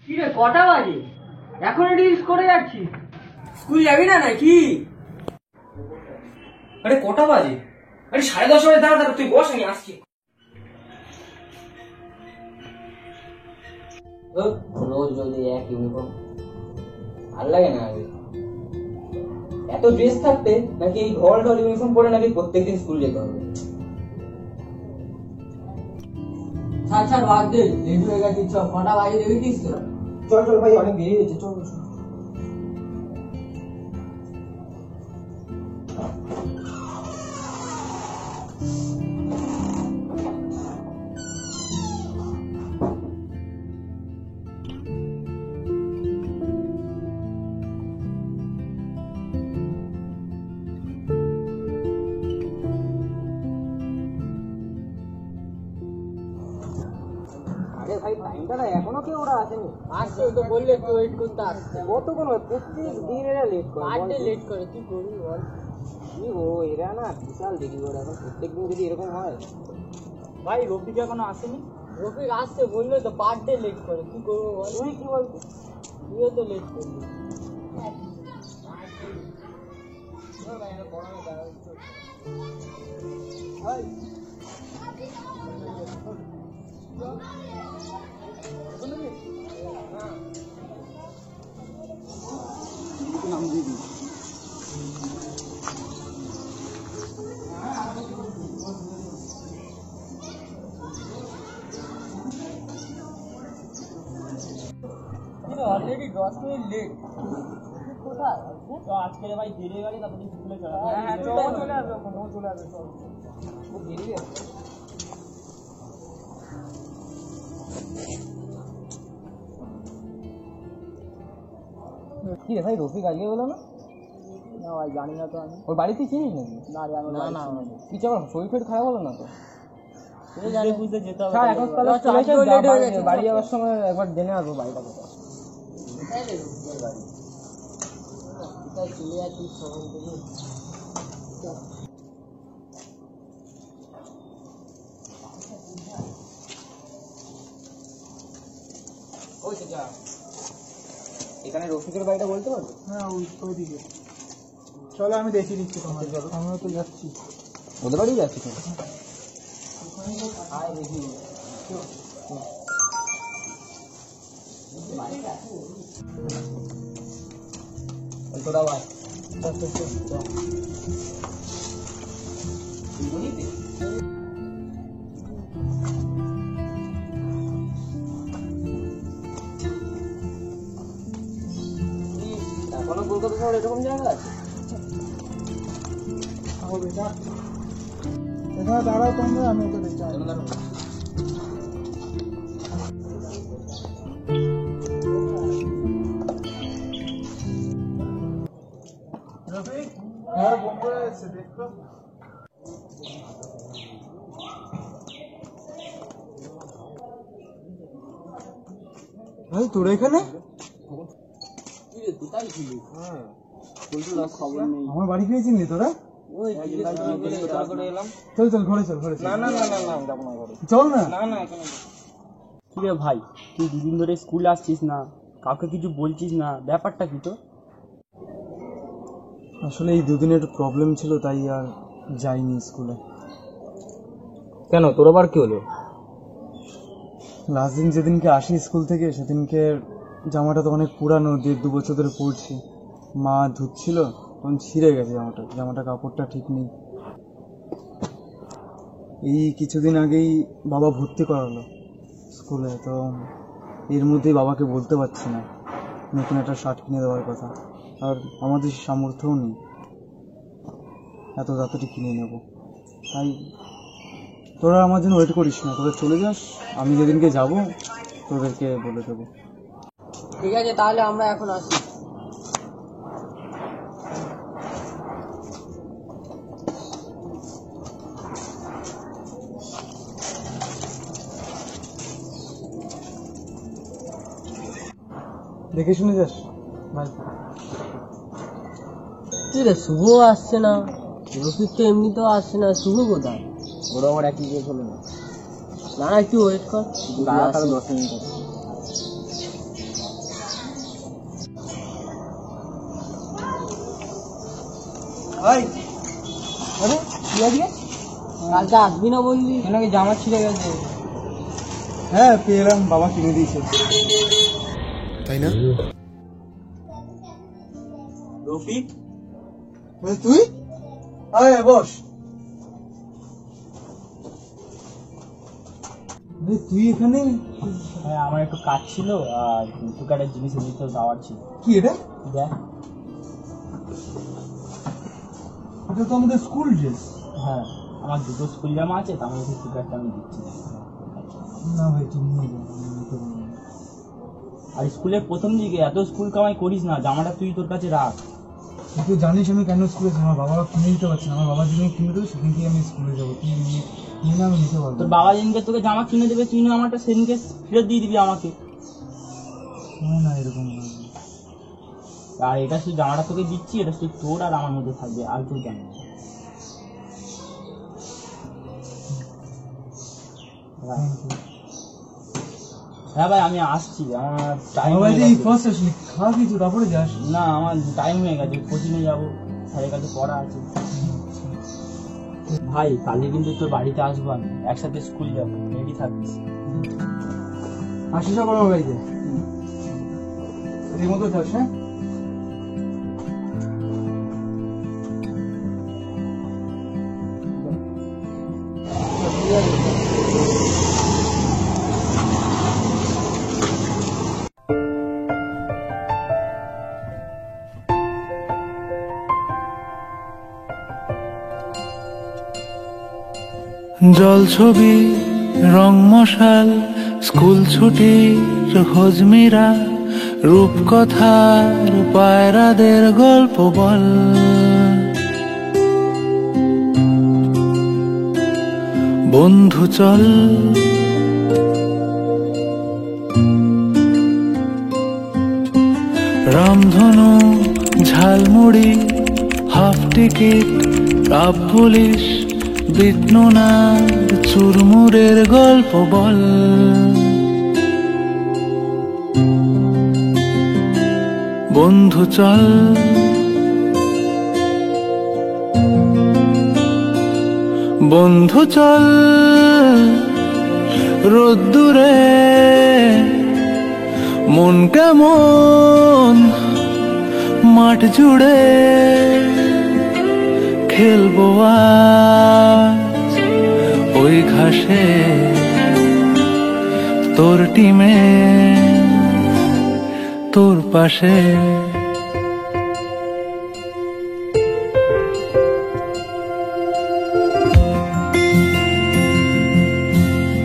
কি রে কটা বাজে? এখন রিলস করে যাচ্ছি। স্কুল যাবি না নাকি? আরে কটা বাজে? আরে 10:30 বাজে। দাঁড়া দাঁড়া, তুই বস, আমি আসছি। রোজ রোজ এক ইউনিফর্ম ভাল লাগে না। আগে এত ড্রেস থাকতে নাকি এই ঢল ঢল ইউনিফর্ম পরে নাকি প্রত্যেকদিন স্কুল যেতে হবে। ছাড় ছাড় বাদ দে, লেট হয়ে গেছে। চ, কটা বাজে দেখেছিস তো? চল চল ভাই, অনেক দেরি হয়েছে, চল চল। আরে ভাই, টাইমটা না এখনো কেউ ওরা আসেনি। আসছে তো, বললে একটু ওয়েট করতে আসছে। কতক্ষণ হয়? প্রত্যেক দিন এরা লেট করে, পার ডে লেট করে। কি করবি বল? কি গো, এরা না বিশাল দেরি করে। এখন প্রত্যেকদিন যদি এরকম হয়। ভাই রফিক এখনো আসেনি। রফিক আসছে বললে তো, পার ডে লেট করে। কি করবো বল? তুই কি বলছিস? তুইও তো লেট করবি। Already 10 minute late. কোথায় তো আজকে ভাই দেরি হয়ে গেলে, তারপরে স্কুলে চলে আসবে। হ্যাঁ চলে আসবে, ও চলে আসবে। চল, খুব দেরি হয়ে গেছে। কি রে ভাই, রফিক আজকে বলো না? না ভাই, জানি না তো। আমি ওর বাড়িতে চিনিস নাকি? না জানি না। না কিছু আমার শরীর ফের খারাপ হলো না তো? বুঝতে যেতে হবে। এখন তাহলে বাড়ি যাওয়ার সময় একবার জেনে আসবো বাড়িটা কোথায়। চলে যাচ্ছিস সকাল থেকে। এখানে রফিকের বাড়িটা বলতে পারবে? হ্যাঁ, ওইদিকে চলো, আমি দেখিয়ে দিচ্ছি তোমার। আমিও তো যাচ্ছি। ওদের বাড়ি যাচ্ছি তো। আয় দেখি। তোরা ভাই এখনো কলকাতা শহরে এরকম জায়গা আছে? এখানে দাঁড়াও তোমরা, আমি ওকে দেখি। হ্যাঁ, বন্ধুরা এসে দেখো। ভাই তোরা এখানে? আমার বাড়ি খেয়েছিলি তোরা? চল চল, ঘরে চল, ঘরে চল। না না না না না, যাব না ঘরে। চল না। না না, এখন কি রে ভাই, তুই দুদিন ধরে স্কুল আসছিস না, কাউকে কিছু বলছিস না, ব্যাপারটা কি তো? আসলে এই দুদিনে একটু প্রবলেম ছিল, তাই আর যাইনি স্কুলে। কেন, তোর আবার কি হলো? লাস্ট দিন যেদিনকে আসি স্কুল থেকে, সেদিনকে জামাটা তো অনেক পুরানো, 1.5-2 বছর ধরে পরছি। মা ধুচ্ছিল, তখন ছিঁড়ে গেছে জামাটা কাপড়টা ঠিক নেই। এই কিছুদিন আগেই বাবা ভর্তি করালো স্কুলে, তো এর মধ্যেই বাবাকে বলতে পারছি না নতুন একটা শার্ট কিনে দেওয়ার কথা, আর আমাদের সামর্থ্যও নেই এত তাড়াতাড়ি কিনে নেব। তাই তোরা আমার জন্য ওয়েট করিস না, তোরা চলে যাস, আমি যেদিনকে যাব তোদেরকে বলে দেবো। ঠিক আছে, তাহলে আমরা এখন আসি। দেখে শুনে যাস ভাই। কি রে, শুভ আসছে না, রফিক তো এমনিতেও আসছে না, শুভ কোথায়? ওরা আমার একই জিনিস হলো না। না একটু ওয়েট কর, দাঁড়া, তাহলে 10 মিনিট। ভাই আরে কি আজকে কালকে আসবি না বললি নাকি জামা ছিঁড়ে গেছে? হ্যাঁ পেলাম, বাবা কিনে দিয়েছে। তাই না? রফিক, তুই আয় বস। তুই এখানে? হ্যাঁ আমার একটু কাজ ছিল আর তোকে একটা জিনিস নিতে যাওয়ার ছিল। কি এটা? দেখ। এটা তো আমাদের স্কুল ড্রেস। হ্যাঁ আমার দুটো স্কুল জামা আছে, তার মধ্যে টিকারটা আমি দিচ্ছি। না ভাই তুমি নিয়ে যাও, আমি নিতে পারবো না। আর স্কুলের প্রথম দিকে এত স্কুল কামাই করিস না, জামাটা তুই তোর কাছে রাখ। তুই জানিস আমি কেন স্কুলে যাই? আমার বাবা কিনে দিতে পারছে না, আমার বাবা যেদিন কিনে দেবে সেদিন থেকে আমি স্কুলে যাবো। তুই নিয়ে না, আমি নিতে পারবো তোর না। বাবা যেদিনকে তোকে জামা কিনে দেবে তুই না আমারটা সেদিনকে ফেরত দিয়ে দিবি আমাকে। না এরকম না। আর এটা শুধু জামাটা তোকে দিচ্ছি, এটা শুধু তোর আর আমার মধ্যে থাকবে, আর তুই জানি না। হ্যাঁ ভাই আমি আসছি, আমার টাইম হয়ে গেছে। ফার্স্ট আসলি, খাওয়া কিছু তারপরে যাস। না আমার টাইম হয়ে গেছে, কোচিংয়ে যাবো, স্যারের কাছে পড়া আছে। ভাই কালকে কিন্তু তোর বাড়িতে আসবো, আমি একসাথে স্কুল যাবো, রেডি থাকিস। আসিস না কোনো বাড়িতে এই মতো যাস? হ্যাঁ জল ছবি, রং মশাল, স্কুল ছুটির হজমিরা, রূপকথার পায়রাদের গল্প বল। বন্ধু চল রামধনু, ঝালমুড়ি, হাফ টিকিট, কাপ পুলিশ, বিটনুনার চুরমুরের গল্প বল। বন্ধু চল বন্ধু চল রোদ্দুরে, মন কেমন মাঠ জুড়ে, খেলবো আজ ওই ঘাসে তোর টিমে তোর পাশে।